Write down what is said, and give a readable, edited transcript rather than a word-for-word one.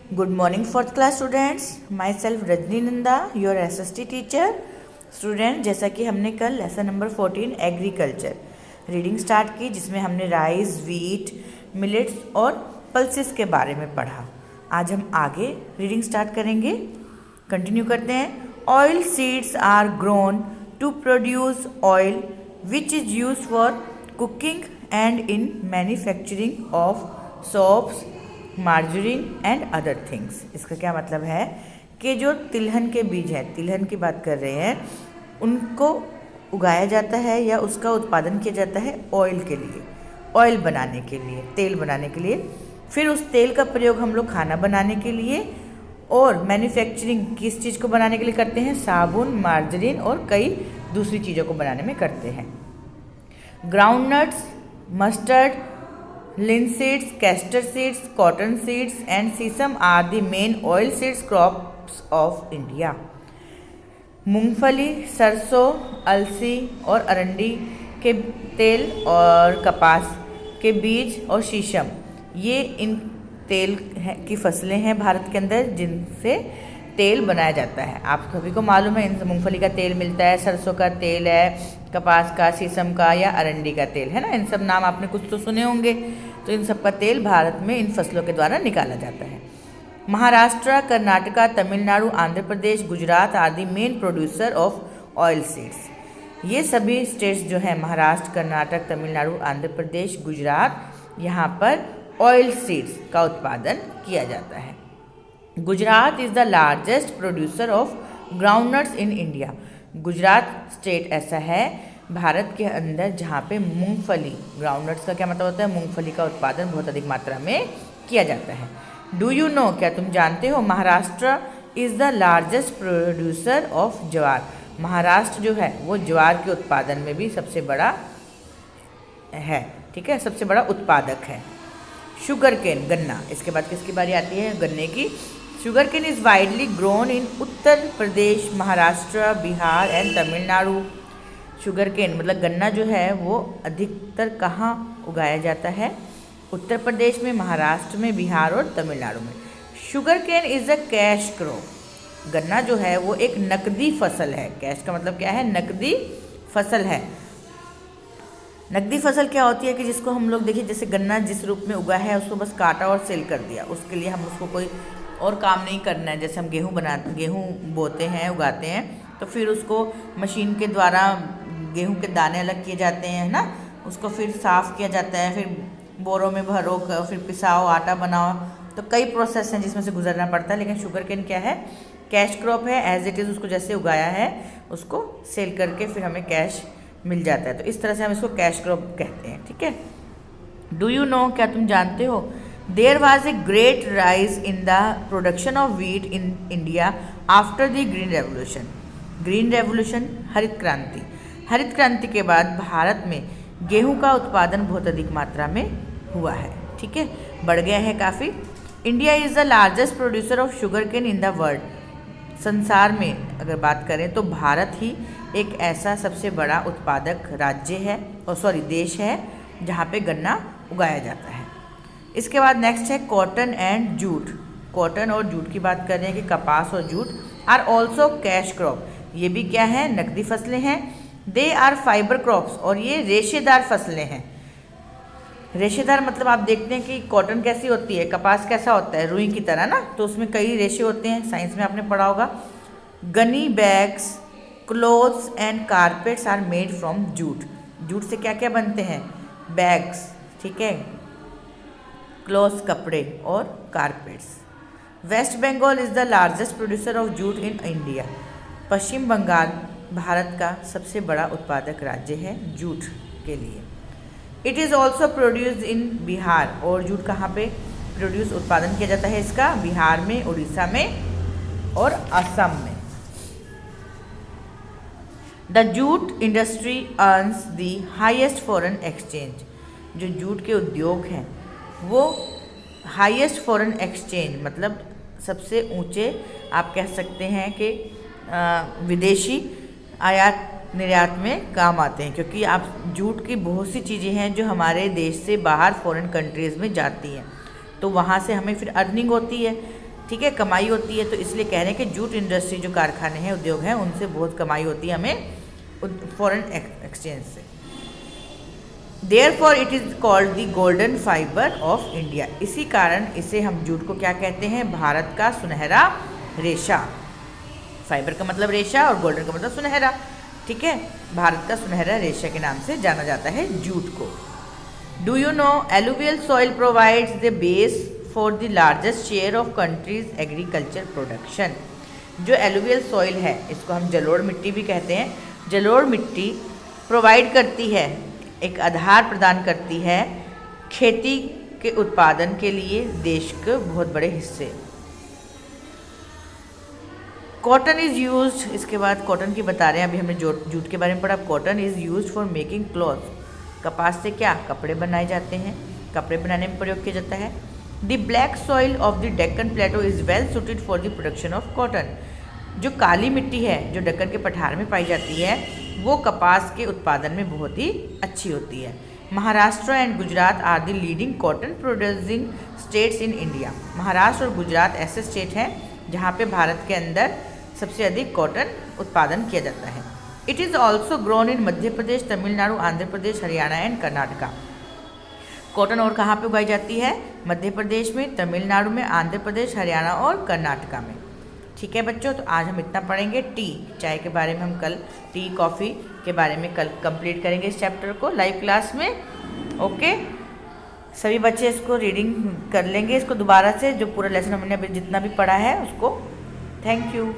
Good morning, fourth class students. Myself Rajni Nanda, your SST teacher. Student, जैसा कि हमने कल lesson number 14 agriculture reading start की, जिसमें हमने राइस, वीट, मिलेट्स और पल्सेस के बारे में पढ़ा। आज हम आगे रीडिंग स्टार्ट करेंगे। कंटिन्यू करते हैं। Oil seeds are grown to produce oil which is use for cooking and in manufacturing of soaps, margarine and other things. इसका क्या मतलब है कि जो तिलहन के बीज है, तिलहन की बात कर रहे हैं, उनको उगाया जाता है या उसका उत्पादन किया जाता है ऑयल के लिए, ऑयल बनाने के लिए, तेल बनाने के लिए। फिर उस तेल का प्रयोग हम लोग खाना बनाने के लिए और मैन्युफैक्चरिंग किस चीज़ को बनाने के लिए करते हैं, साबुन, मार्जरीन और कई दूसरी चीज़ों को बनाने में करते हैं। Groundnuts, mustard, linseeds, castor seeds, cotton seeds and sesame are the main oil seeds crops of India. मूंगफली, सरसों, अलसी और अरंडी के तेल और कपास के बीज और शीशम, ये इन तेल की फसलें हैं भारत के अंदर जिनसे तेल बनाया जाता है। आप सभी को मालूम है, इन मूंगफली का तेल मिलता है, सरसों का तेल है, कपास का, शीशम का या अरंडी का तेल है ना। इन सब नाम आपने कुछ तो सुने होंगे। तो इन सब का तेल भारत में इन फसलों के द्वारा निकाला जाता है। Maharashtra, Karnataka, Tamil Nadu, Andhra Pradesh, Gujarat are the main producer of oil seeds. ये सभी स्टेट्स जो हैं, महाराष्ट्र, कर्नाटक, तमिलनाडु, आंध्र प्रदेश, गुजरात, यहाँ पर ऑयल सीड्स का उत्पादन किया जाता है। Gujarat is the largest producer of groundnuts in India. Gujarat state ऐसा है भारत के अंदर जहाँ पे मूंगफली, ग्राउंडनट्स का क्या मतलब होता है, मूंगफली का उत्पादन बहुत अधिक मात्रा में किया जाता है। डू यू नो, क्या तुम जानते हो, Maharashtra is the largest producer of jowar. Maharashtra जो है वो ज्वार के उत्पादन में भी सबसे बड़ा है, ठीक है, सबसे बड़ा उत्पादक है। शुगर केन, गन्ना, इसके बाद किसकी बारी आती है, गन्ने की। Sugar cane is widely grown in Uttar Pradesh, Maharashtra, Bihar and Tamil Nadu. Sugar cane मतलब गन्ना जो है वो अधिकतर कहाँ उगाया जाता है, उत्तर प्रदेश में, महाराष्ट्र में, बिहार और तमिलनाडु में। Sugar cane is a cash crop. गन्ना जो है वो एक नकदी फसल है। कैश का मतलब क्या है, नकदी फसल है। नकदी फसल क्या होती है कि जिसको हम लोग देखिए, जैसे गन्ना जिस रूप में उगा है उसको बस काटा और सेल कर दिया, उसके लिए हम उसको कोई और काम नहीं करना है। जैसे हम गेहूँ बोते हैं, उगाते हैं, तो फिर उसको मशीन के द्वारा गेहूं के दाने अलग किए जाते हैं ना, उसको फिर साफ़ किया जाता है, फिर बोरों में भरो, फिर पिसाओ, आटा बनाओ, तो कई प्रोसेस हैं जिसमें से गुजरना पड़ता है। लेकिन शुगर केन क्या है, कैश क्रॉप है। एज इट इज़ उसको जैसे उगाया है उसको सेल करके फिर हमें कैश मिल जाता है, तो इस तरह से हम इसको कैश क्रॉप कहते हैं, ठीक है। डू यू नो, क्या तुम जानते हो, there was a great rise in the production of wheat in India after the green revolution. Green revolution, हरित क्रांति, हरित क्रांति के बाद भारत में गेहूं का उत्पादन बहुत अधिक मात्रा में हुआ है, ठीक है, बढ़ गया है काफ़ी। India is the largest producer of sugar cane in the world. संसार में अगर बात करें तो भारत ही एक ऐसा सबसे बड़ा उत्पादक राज्य है, और देश है, जहाँ पे गन्ना उगाया जाता है। इसके बाद नेक्स्ट है कॉटन एंड जूट। कॉटन और जूट की बात कर रहे हैं कि कपास और jute are also cash crop. ये भी क्या है, नकदी फसलें हैं। दे आर फाइबर क्रॉप्स, और ये रेशेदार फसलें हैं। रेशेदार मतलब आप देखते हैं कि कॉटन कैसी होती है, कपास कैसा होता है, रुई की तरह ना, तो उसमें कई रेशे होते हैं, साइंस में आपने पढ़ा होगा। Gunny bags, clothes and carpets are made from jute. Jute से क्या क्या बनते हैं, बैग्स, ठीक है, क्लोथ्स कपड़े और carpets. West Bengal is the largest producer of jute in India. Paschim Bengal Bharat का सबसे बड़ा उत्पादक राज्य है जूट के लिए। It is also produced in Bihar, और जूट कहाँ पे प्रोड्यूस, उत्पादन किया जाता है इसका, बिहार में, उड़ीसा में और असम में। The jute industry earns the highest foreign exchange. जो जूट के उद्योग हैं वो हाईएस्ट फॉरेन एक्सचेंज मतलब सबसे ऊंचे, आप कह सकते हैं कि विदेशी आयात निर्यात में काम आते हैं, क्योंकि आप जूट की बहुत सी चीज़ें हैं जो हमारे देश से बाहर फॉरेन कंट्रीज़ में जाती हैं, तो वहाँ से हमें फिर अर्निंग होती है। ठीक है, कमाई होती है, तो इसलिए कह रहे हैं कि जूट इंडस्ट्री जो कारखाने हैं, उद्योग हैं, उनसे बहुत कमाई होती है हमें फॉरेन एक्सचेंज से। Therefore it is called the golden fibre of India, इसी कारण इसे हम जूट को क्या कहते हैं, भारत का सुनहरा रेशा। फाइबर का मतलब रेशा और गोल्डन का मतलब सुनहरा, ठीक है, भारत का सुनहरा रेशा के नाम से जाना जाता है जूट को। Do you know alluvial soil provides the base for the largest share of countries agriculture production. जो एलुवियल सॉइल है, इसको हम जलोढ़ मिट्टी भी कहते हैं, जलोढ़ मिट्टी प्रोवाइड करती है, एक आधार प्रदान करती है खेती के उत्पादन के लिए देश के बहुत बड़े हिस्से। कॉटन इज़ यूज्ड, इसके बाद कॉटन की बता रहे हैं, अभी हमने जूट के बारे में पढ़ा। Cotton is used for making cloth, कपास से क्या कपड़े बनाए जाते हैं, कपड़े बनाने में प्रयोग किया जाता है। The black soil of the Deccan plateau is well suited for the production of cotton. जो काली मिट्टी है जो डेक्कन के पठार में पाई जाती है, वो कपास के उत्पादन में बहुत ही अच्छी होती है। Maharashtra and Gujarat are the leading cotton producing states in India. Maharashtra और गुजरात ऐसे स्टेट हैं जहाँ पे भारत के अंदर सबसे अधिक कॉटन उत्पादन किया जाता है। It is also grown in Madhya Pradesh, Tamil Nadu, Andhra Pradesh, Haryana and Karnataka. Cotton और कहाँ पे उगाई जाती है, मध्य प्रदेश में, तमिलनाडु में, आंध्र प्रदेश, हरियाणा और कर्नाटका में। ठीक है बच्चों, तो आज हम इतना पढ़ेंगे। टी, चाय के बारे में हम कल, टी कॉफ़ी के बारे में कल कंप्लीट करेंगे इस चैप्टर को लाइव क्लास में। ओके, सभी बच्चे इसको रीडिंग कर लेंगे इसको दोबारा से, जो पूरा लेसन हमने अभी जितना भी पढ़ा है उसको। Thank you.